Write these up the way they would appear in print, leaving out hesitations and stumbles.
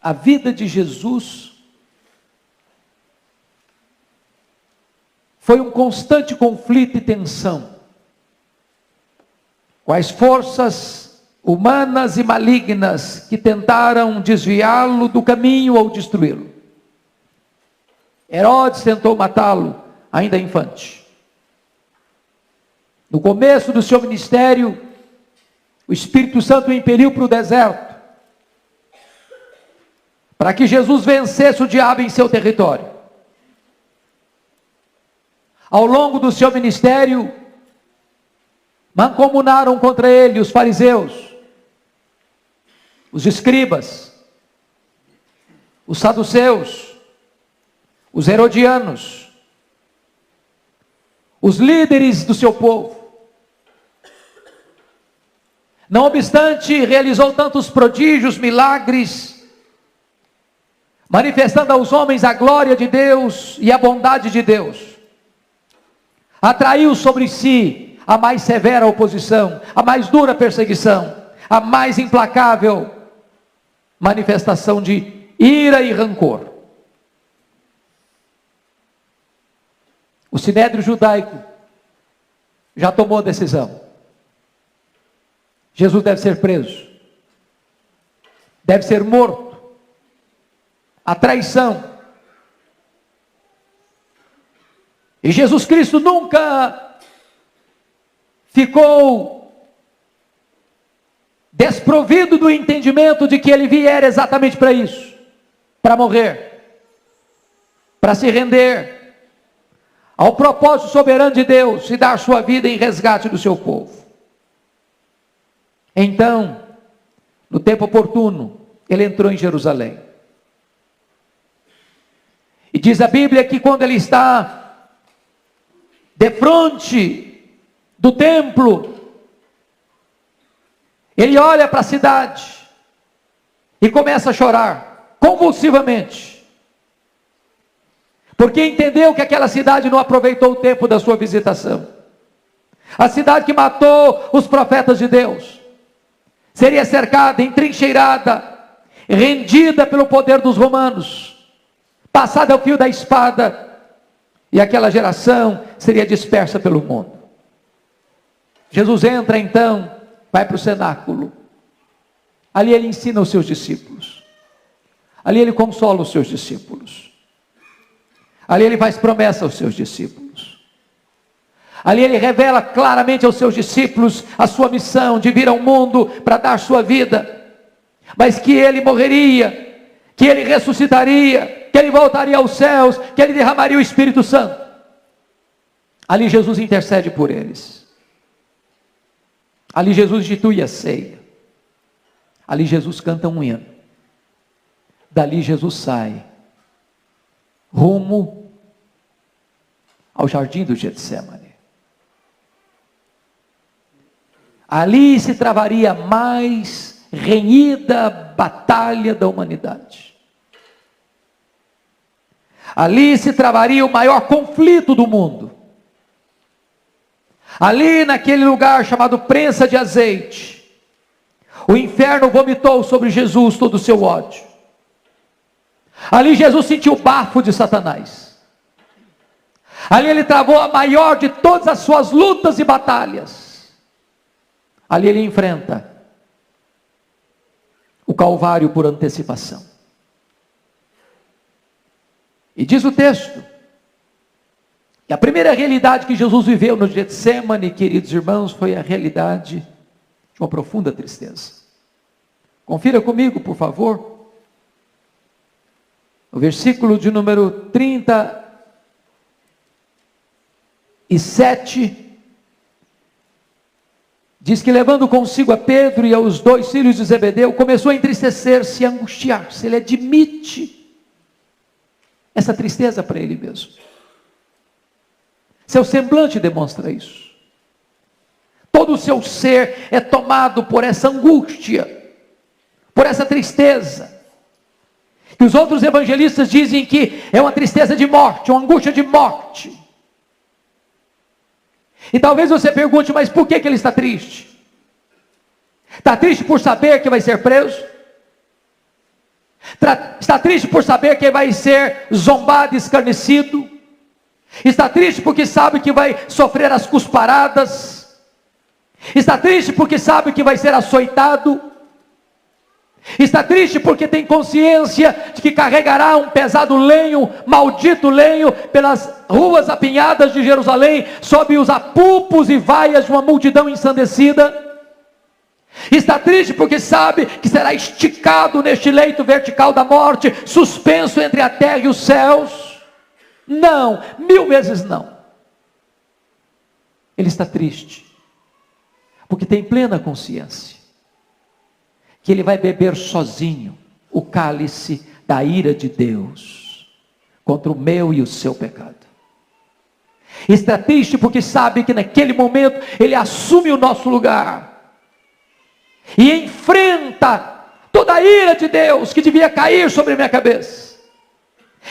a vida de Jesus foi um constante conflito e tensão com as forças humanas e malignas que tentaram desviá-lo do caminho ou destruí-lo. Herodes tentou matá-lo ainda infante. No começo do seu ministério, o Espírito Santo o impeliu para o deserto, para que Jesus vencesse o diabo em seu território. Ao longo do seu ministério, mancomunaram contra ele os fariseus, os escribas, os saduceus, os herodianos, os líderes do seu povo. Não obstante, realizou tantos prodígios, milagres, manifestando aos homens a glória de Deus e a bondade de Deus. Atraiu sobre si a mais severa oposição, a mais dura perseguição, a mais implacável manifestação de ira e rancor. O Sinédrio judaico já tomou a decisão. Jesus deve ser preso, deve ser morto. A traição. E Jesus Cristo nunca ficou desprovido do entendimento de que ele viera exatamente para isso, para morrer, para se render ao propósito soberano de Deus e dar sua vida em resgate do seu povo. Então, no tempo oportuno, ele entrou em Jerusalém. E diz a Bíblia que quando ele está defronte do templo, ele olha para a cidade e começa a chorar convulsivamente, porque entendeu que aquela cidade não aproveitou o tempo da sua visitação. A cidade que matou os profetas de Deus seria cercada, entrincheirada, rendida pelo poder dos romanos, passada ao fio da espada, e aquela geração seria dispersa pelo mundo. Jesus entra então, vai para o cenáculo. Ali ele ensina os seus discípulos. Ali ele consola os seus discípulos. Ali ele faz promessa aos seus discípulos. Ali ele revela claramente aos seus discípulos a sua missão de vir ao mundo para dar sua vida, mas que ele morreria, que ele ressuscitaria, que ele voltaria aos céus, que ele derramaria o Espírito Santo. Ali Jesus intercede por eles. Ali Jesus institui a ceia. Ali Jesus canta um hino. Dali Jesus sai rumo ao jardim do Getsemane. Ali se travaria a mais renhida batalha da humanidade. Ali se travaria o maior conflito do mundo. Ali naquele lugar chamado prensa de azeite, o inferno vomitou sobre Jesus todo o seu ódio. Ali Jesus sentiu o bafo de Satanás. Ali ele travou a maior de todas as suas lutas e batalhas. Ali ele enfrenta o Calvário por antecipação. E diz o texto que a primeira realidade que Jesus viveu no Getsemane, queridos irmãos, foi a realidade de uma profunda tristeza. Confira comigo, por favor. O versículo de número 37 diz que, levando consigo a Pedro e aos 2 filhos de Zebedeu, começou a entristecer-se e a angustiar-se. Ele admite essa tristeza para ele mesmo. Seu semblante demonstra isso. Todo o seu ser é tomado por essa angústia, por essa tristeza, que os outros evangelistas dizem que é uma tristeza de morte, uma angústia de morte. E talvez você pergunte, mas por que ele está triste? Está triste por saber que vai ser preso? Está triste por saber que vai ser zombado e escarnecido. Está triste porque sabe que vai sofrer as cusparadas. Está triste porque sabe que vai ser açoitado. Está triste porque tem consciência de que carregará um pesado lenho, maldito lenho, pelas ruas apinhadas de Jerusalém, sob os apupos e vaias de uma multidão ensandecida. Está triste porque sabe que será esticado neste leito vertical da morte, suspenso entre a terra e os céus. Não, 1000 vezes não. Ele está triste porque tem plena consciência que ele vai beber sozinho o cálice da ira de Deus contra o meu e o seu pecado. Está triste porque sabe que naquele momento ele assume o nosso lugar e enfrenta toda a ira de Deus que devia cair sobre a minha cabeça.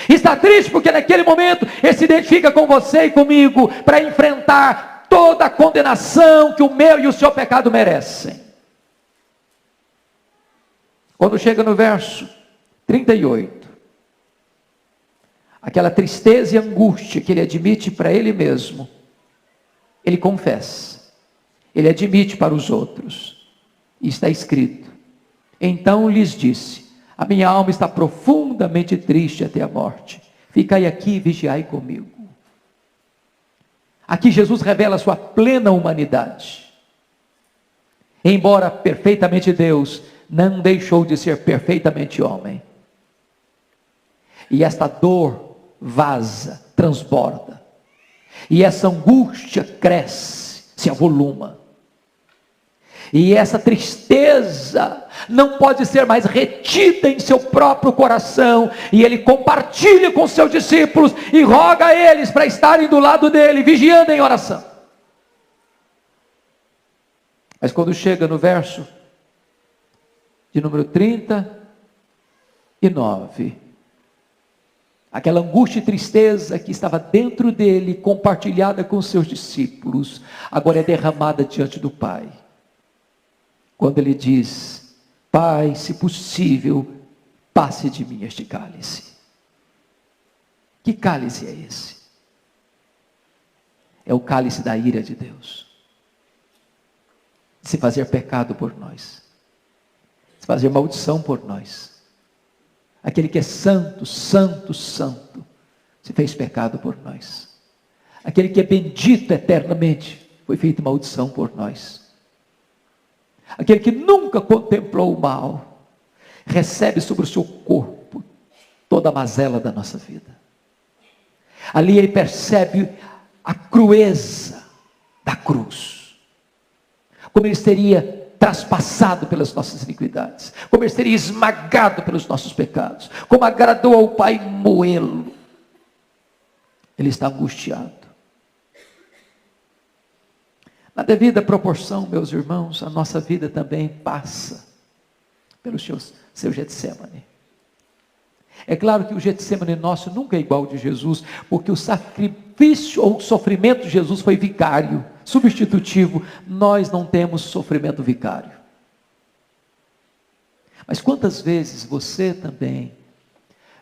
Está triste porque naquele momento ele se identifica com você e comigo para enfrentar toda a condenação que o meu e o seu pecado merecem. Quando chega no verso 38, aquela tristeza e angústia que ele admite para ele mesmo, ele confessa, ele admite para os outros, e está escrito: então lhes disse, a minha alma está profundamente triste até a morte, ficai aqui e vigiai comigo. Aqui Jesus revela a sua plena humanidade. Embora perfeitamente Deus, não deixou de ser perfeitamente homem. E esta dor vaza, transborda. E essa angústia cresce, se avoluma. E essa tristeza não pode ser mais retida em seu próprio coração. E ele compartilha com seus discípulos e roga a eles para estarem do lado dele, vigiando em oração. Mas quando chega no verso de número 39, aquela angústia e tristeza que estava dentro dele, compartilhada com seus discípulos, agora é derramada diante do Pai. Quando ele diz: Pai, se possível, passe de mim este cálice. Que cálice é esse? É o cálice da ira de Deus, de se fazer pecado por nós, de fazer maldição por nós. Aquele que é santo, santo, santo, se fez pecado por nós. Aquele que é bendito eternamente, foi feito maldição por nós. Aquele que nunca contemplou o mal, recebe sobre o seu corpo toda a mazela da nossa vida. Ali ele percebe a crueza da cruz, como ele seria traspassado pelas nossas iniquidades, como ele seria esmagado pelos nossos pecados, como agradou ao Pai moê-lo. Ele está angustiado. Na devida proporção, meus irmãos, a nossa vida também passa pelo seu Getsemane. É claro que o Getsemane nosso nunca é igual ao de Jesus, porque o sacrifício ou o sofrimento de Jesus foi vicário, substitutivo. Nós não temos sofrimento vicário. Mas quantas vezes você também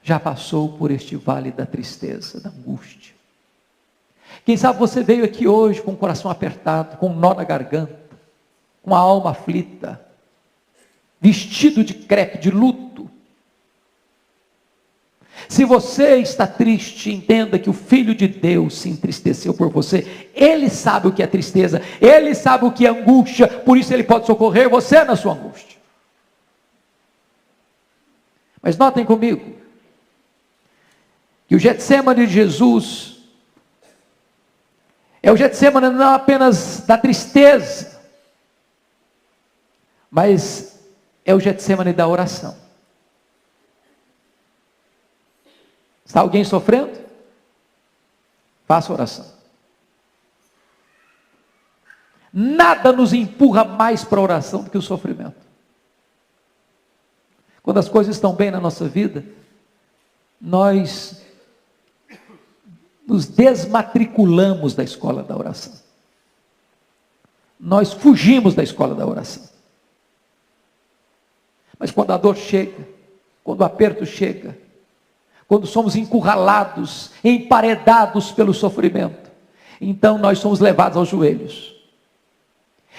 já passou por este vale da tristeza, da angústia? Quem sabe você veio aqui hoje com o coração apertado, com um nó na garganta, com a alma aflita, vestido de crepe, de luto. Se você está triste, entenda que o Filho de Deus se entristeceu por você. Ele sabe o que é tristeza, ele sabe o que é angústia, por isso ele pode socorrer você na sua angústia. Mas notem comigo, que o Getsemane de Jesus é o Getsemane não apenas da tristeza, mas é o Getsemane da oração. Está alguém sofrendo? Faça oração. Nada nos empurra mais para a oração do que o sofrimento. Quando as coisas estão bem na nossa vida, nós nos desmatriculamos da escola da oração. Nós fugimos da escola da oração. Mas quando a dor chega, quando o aperto chega, quando somos encurralados, emparedados pelo sofrimento, então nós somos levados aos joelhos.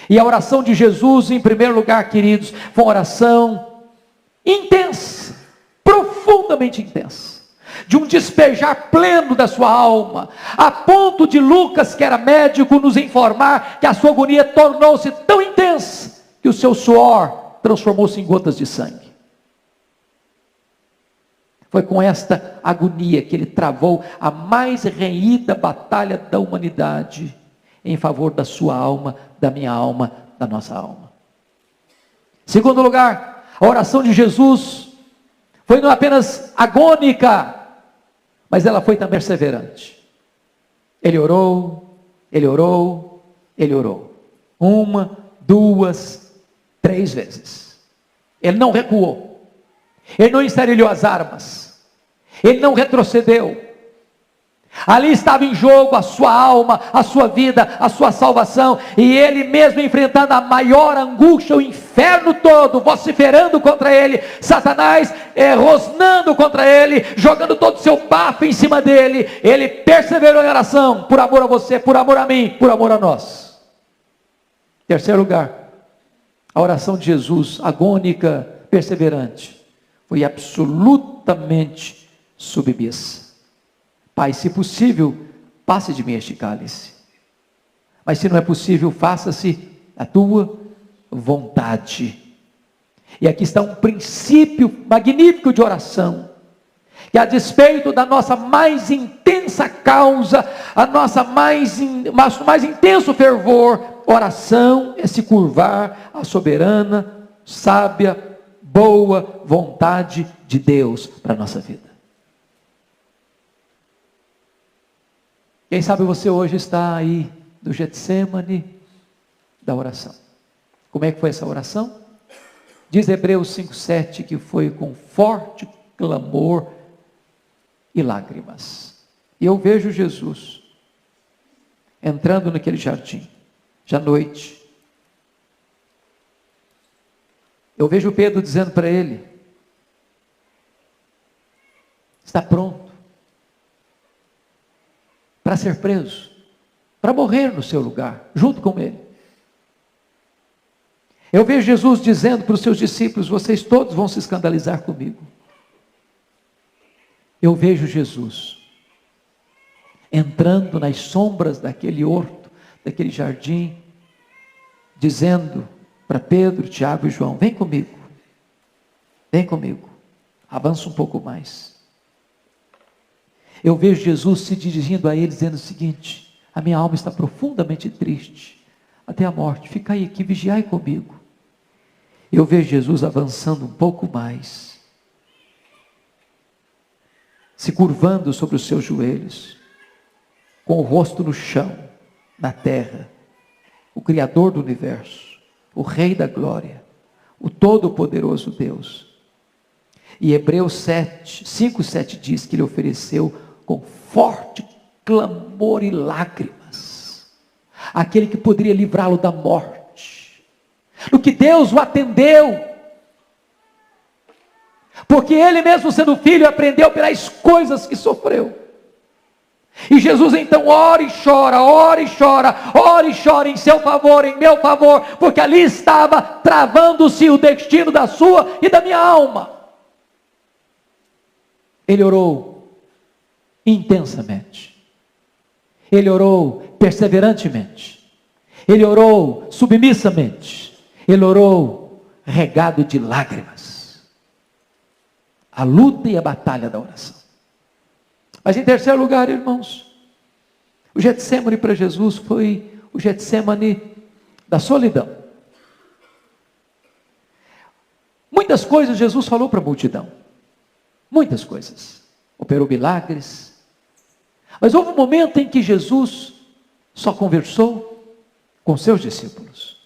E a oração de Jesus, em primeiro lugar, queridos, foi uma oração intensa, profundamente intensa, de um despejar pleno da sua alma, a ponto de Lucas, que era médico, nos informar que a sua agonia tornou-se tão intensa, que o seu suor transformou-se em gotas de sangue. Foi com esta agonia que ele travou a mais renhida batalha da humanidade, em favor da sua alma, da minha alma, da nossa alma. Segundo lugar, a oração de Jesus foi não apenas agônica, mas ela foi também perseverante. Ele orou, ele orou, ele orou. 1, 2, 3 vezes. Ele não recuou. Ele não esterilhou as armas. Ele não retrocedeu. Ali estava em jogo a sua alma, a sua vida, a sua salvação. E ele mesmo enfrentando a maior angústia, o inferno todo, vociferando contra ele, Satanás rosnando contra ele, jogando todo o seu bafo em cima dele, ele perseverou em oração, por amor a você, por amor a mim, por amor a nós. Terceiro lugar, a oração de Jesus, agônica, perseverante, foi absolutamente submissa. Pai, se possível, passe de mim este cálice, mas se não é possível, faça-se a tua vontade. E aqui está um princípio magnífico de oração, que a despeito da nossa mais intensa causa, nosso mais intenso fervor, oração é se curvar à soberana, sábia, boa vontade de Deus para a nossa vida. Quem sabe você hoje está aí do Getsêmani da oração. Como é que foi essa oração? Diz Hebreus 5,7 que foi com forte clamor e lágrimas. E eu vejo Jesus entrando naquele jardim, já à noite. Eu vejo Pedro dizendo para ele: está pronto para ser preso, para morrer no seu lugar, junto com ele. Eu vejo Jesus dizendo para os seus discípulos: vocês todos vão se escandalizar comigo. Eu vejo Jesus entrando nas sombras daquele horto, daquele jardim, dizendo para Pedro, Tiago e João: vem comigo, avança um pouco mais. Eu vejo Jesus se dirigindo a eles, dizendo o seguinte: a minha alma está profundamente triste, até a morte, fica aí aqui, vigiai comigo. Eu vejo Jesus avançando um pouco mais, se curvando sobre os seus joelhos, com o rosto no chão, na terra, o Criador do universo, o Rei da glória, o Todo-Poderoso Deus. E Hebreus 5:7 diz que ele ofereceu com forte clamor e lágrimas aquele que poderia livrá-lo da morte, no que Deus o atendeu, porque ele mesmo sendo filho aprendeu pelas coisas que sofreu. E Jesus então ora e chora, ora e chora, ora e chora em seu favor, em meu favor, porque ali estava travando-se o destino da sua e da minha alma. Ele orou intensamente, ele orou perseverantemente, ele orou submissamente, ele orou regado de lágrimas. A luta e a batalha da oração. Mas em terceiro lugar, irmãos, o Getsêmani para Jesus foi o Getsêmani da solidão. Muitas coisas Jesus falou para a multidão, muitas coisas, operou milagres, mas houve um momento em que Jesus só conversou com seus discípulos.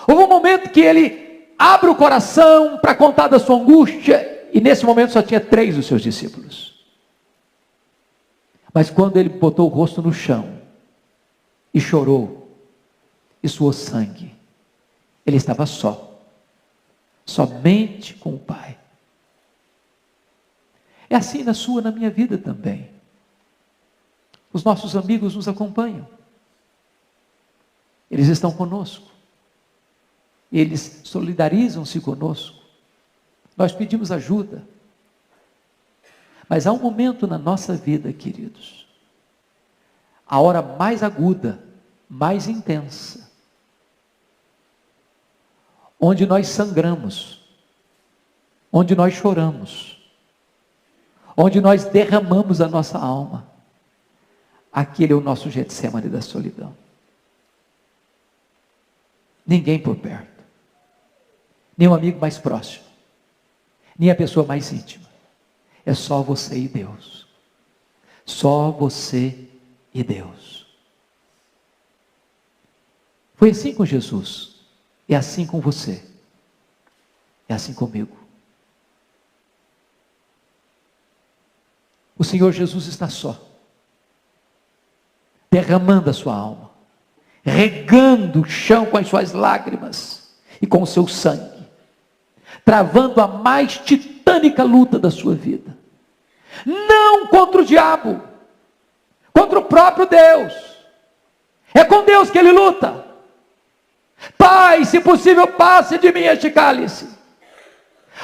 Houve um momento que ele abre o coração para contar da sua angústia, e nesse momento só tinha 3 dos seus discípulos. Mas quando ele botou o rosto no chão e chorou e suou sangue, ele estava só somente com o Pai. É assim na sua, na minha vida também. Os nossos amigos nos acompanham. Eles estão conosco. Eles solidarizam-se conosco. Nós pedimos ajuda. Mas há um momento na nossa vida, queridos, a hora mais aguda, mais intensa, onde nós sangramos, onde nós choramos, onde nós derramamos a nossa alma. Aquele é o nosso Getsemane da solidão. Ninguém por perto, nem o amigo mais próximo, nem a pessoa mais íntima. É só você e Deus. Só você e Deus. Foi assim com Jesus. É assim com você. É assim comigo. O Senhor Jesus está só, derramando a sua alma, regando o chão com as suas lágrimas e com o seu sangue, travando a mais titânica luta da sua vida. Não contra o diabo, contra o próprio Deus. É com Deus que ele luta. Pai, se possível, passe de mim este cálice.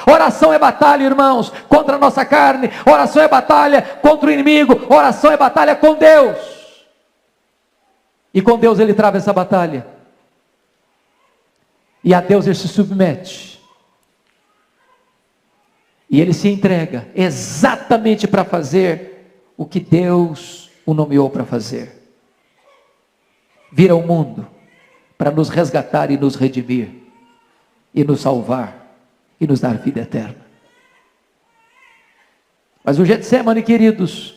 Oração é batalha, irmãos, contra a nossa carne. Oração é batalha contra o inimigo. Oração é batalha com Deus. E com Deus ele trava essa batalha. E a Deus ele se submete. E ele se entrega exatamente para fazer o que Deus o nomeou para fazer. Vir ao mundo para nos resgatar e nos redimir, e nos salvar, e nos dar vida eterna. Mas o Getsemane, queridos,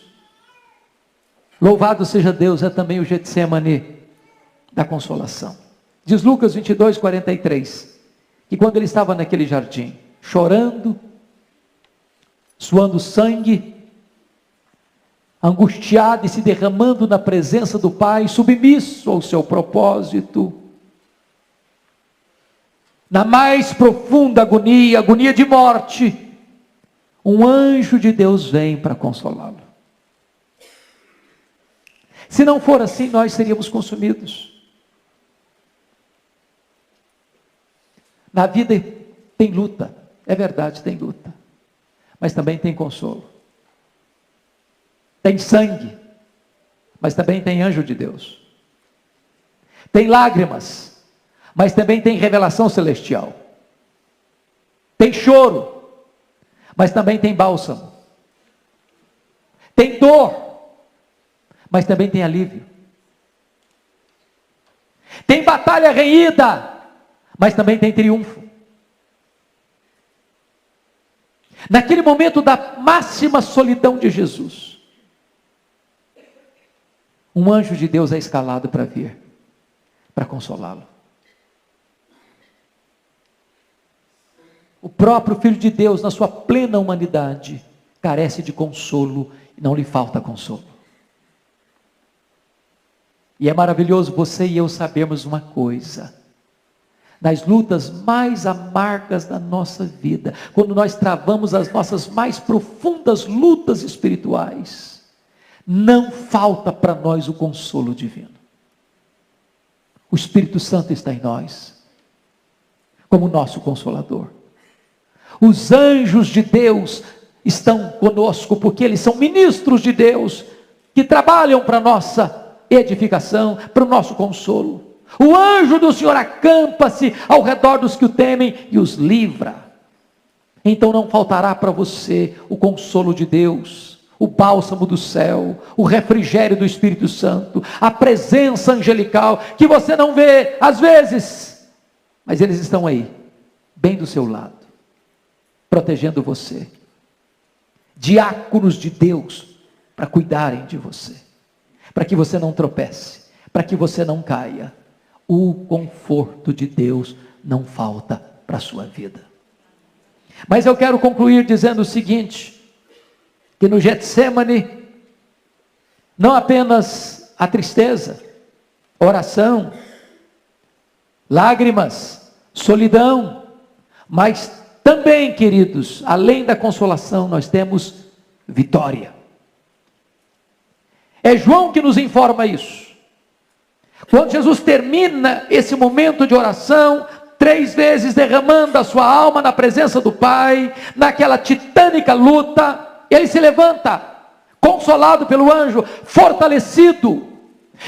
louvado seja Deus, é também o Getsemane da consolação. Diz Lucas 22, 43, que quando ele estava naquele jardim, chorando, suando sangue, angustiado e se derramando na presença do Pai, submisso ao seu propósito, na mais profunda agonia, agonia de morte, um anjo de Deus vem para consolá-lo. Se não for assim, nós seríamos consumidos. Na vida tem luta, é verdade, tem luta, mas também tem consolo. Tem sangue, mas também tem anjo de Deus. Tem lágrimas, mas também tem revelação celestial. Tem choro, mas também tem bálsamo. Tem dor, mas também tem alívio. Tem batalha renhida, mas também tem triunfo. Naquele momento da máxima solidão de Jesus, um anjo de Deus é escalado para vir, para consolá-lo. O próprio Filho de Deus, na sua plena humanidade, carece de consolo e não lhe falta consolo. E é maravilhoso você e eu sabermos uma coisa: nas lutas mais amargas da nossa vida, quando nós travamos as nossas mais profundas lutas espirituais, não falta para nós o consolo divino. O Espírito Santo está em nós, como nosso consolador. Os anjos de Deus estão conosco, porque eles são ministros de Deus, que trabalham para a nossa edificação, para o nosso consolo. O anjo do Senhor acampa-se ao redor dos que o temem e os livra. Então não faltará para você o consolo de Deus, o bálsamo do céu, o refrigério do Espírito Santo, a presença angelical, que você não vê às vezes, mas eles estão aí, bem do seu lado, protegendo você. Diáconos de Deus, para cuidarem de você, para que você não tropece, para que você não caia. O conforto de Deus não falta para a sua vida. Mas eu quero concluir dizendo o seguinte: que no Getsemane, não apenas a tristeza, oração, lágrimas, solidão, mas também, queridos, além da consolação, nós temos vitória. É João que nos informa isso. Quando Jesus termina esse momento de oração, 3 vezes derramando a sua alma na presença do Pai, naquela titânica luta, ele se levanta, consolado pelo anjo, fortalecido.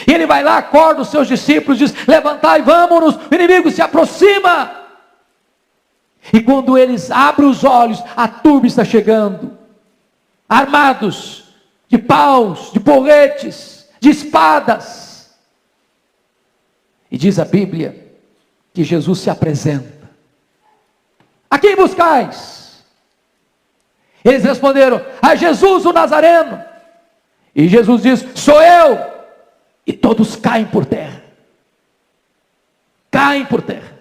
E ele vai lá, acorda os seus discípulos, diz: levantai, vamos-nos, o inimigo se aproxima. E quando eles abrem os olhos, a turba está chegando, armados de paus, de porretes, de espadas. E diz a Bíblia que Jesus se apresenta: a quem buscais? Eles responderam: a Jesus o Nazareno. E Jesus diz: sou eu. E todos caem por terra. Caem por terra.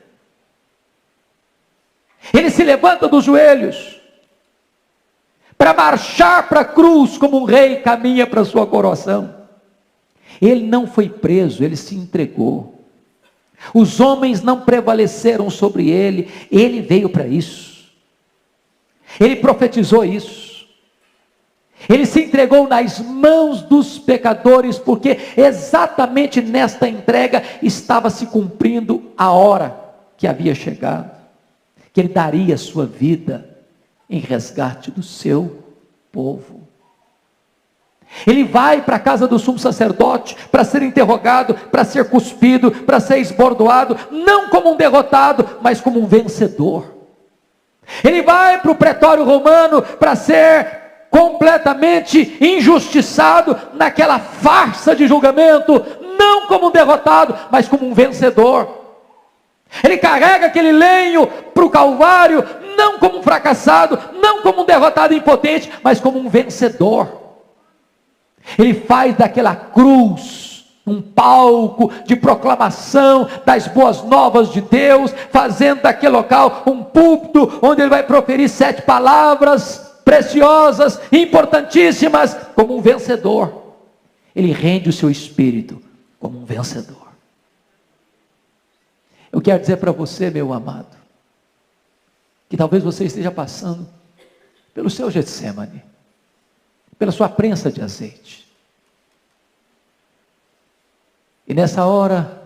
Ele se levanta dos joelhos para marchar para a cruz como um rei caminha para a sua coroação. Ele não foi preso, ele se entregou. Os homens não prevaleceram sobre ele, ele veio para isso. Ele profetizou isso. Ele se entregou nas mãos dos pecadores, porque exatamente nesta entrega estava se cumprindo a hora que havia chegado, que ele daria a sua vida em resgate do seu povo. Ele vai para a casa do sumo sacerdote para ser interrogado, para ser cuspido, para ser esbordoado, não como um derrotado, mas como um vencedor. Ele vai para o pretório romano para ser completamente injustiçado naquela farsa de julgamento, não como um derrotado, mas como um vencedor. Ele carrega aquele lenho para o Calvário, não como um fracassado, não como um derrotado impotente, mas como um vencedor. Ele faz daquela cruz um palco de proclamação das boas novas de Deus, fazendo daquele local um púlpito onde ele vai proferir 7 palavras preciosas, importantíssimas, como um vencedor. Ele rende o seu espírito como um vencedor. Eu quero dizer para você, meu amado, que talvez você esteja passando pelo seu Getsêmani, pela sua prensa de azeite. E nessa hora,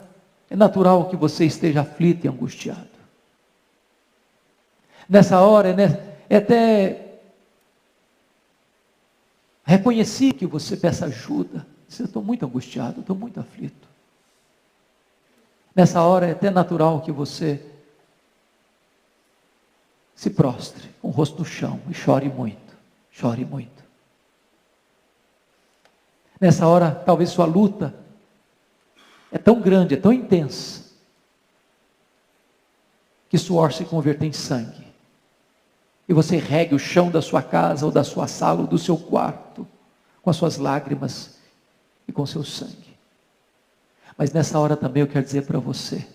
é natural que você esteja aflito e angustiado. Nessa hora, é até reconheci que você peça ajuda. Eu estou muito angustiado, estou muito aflito. Nessa hora é até natural que você se prostre com o rosto no chão e chore muito, chore muito. Nessa hora, talvez sua luta é tão grande, é tão intensa, que suor se converter em sangue. E você regue o chão da sua casa, ou da sua sala, ou do seu quarto, com as suas lágrimas e com seu sangue. Mas nessa hora também eu quero dizer para você,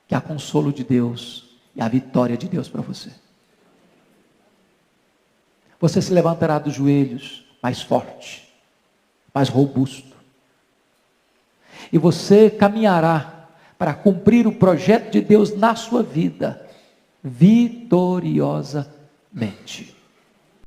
que há consolo de Deus, e há vitória de Deus para você. Você se levantará dos joelhos, mais forte, mais robusto. E você caminhará para cumprir o projeto de Deus na sua vida, vitoriosamente.